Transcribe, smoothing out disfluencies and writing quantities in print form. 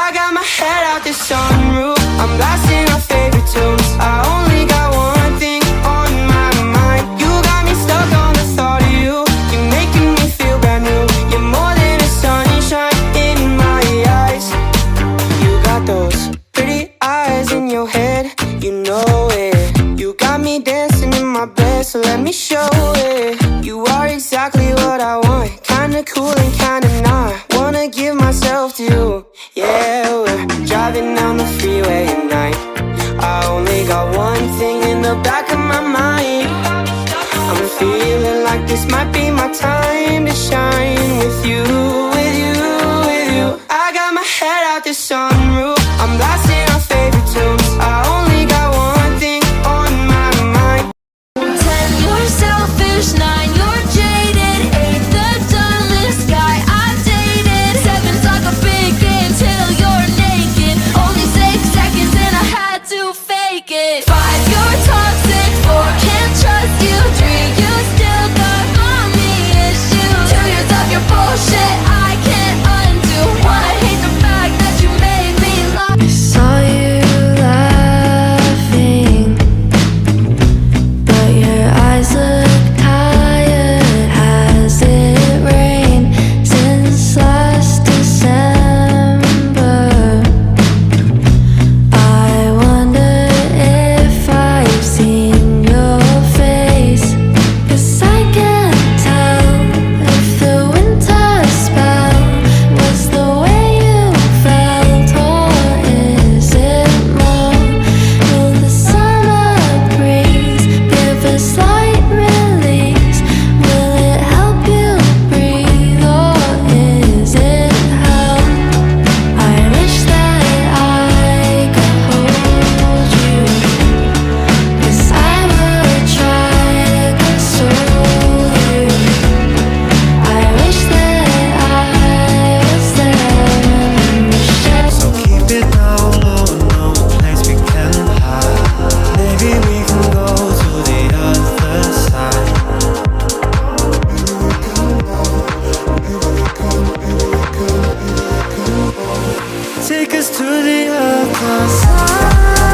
I got my head out the sunroof, I'm blasting our favorite tunes. I only got one thing on my mind. You got me stuck on the thought of you. You're making me feel brand new. You're more than a sunshine in my eyes. You got those pretty eyes in your head, you know it. You got me dancing in my bed, so let me show it. You are exactly what I want, kinda cool and kinda not. Wanna give myself to you. Yeah, we're driving down the freeway at night. I only got one thing in the back of my mind. I'm feeling like this might be my time to shine with you, with you, with you. I got my head out the sunroof, I'm blasting our favorite tunes. I only got one thing on my mind. 10, you're selfish. 9, you're jaded. 8, the dumbest guy I've dated. 7's like a big game till you're naked. Only 6 seconds and I had to fake it. 5, you're toxic. 4, can't trust you. 3, you still got mommy issues. 2 years of your bullshit I can't undo. 1, I hate the fact that you made me lie. I saw you laughing, but your eyes look tired. Has it rained since last December? I wonder if I've seen your face, 'cause I can't tell if the winter spell was the way you felt, or is it more? Will the summer breeze give a slight release? Will it help you breathe, or is it hell? I wish that I could hold you, 'cause I would try to console you. I wish that I was there when you shed. So keep it down low, no place we can hide. Maybe we can go to the other side. Take us to the other side.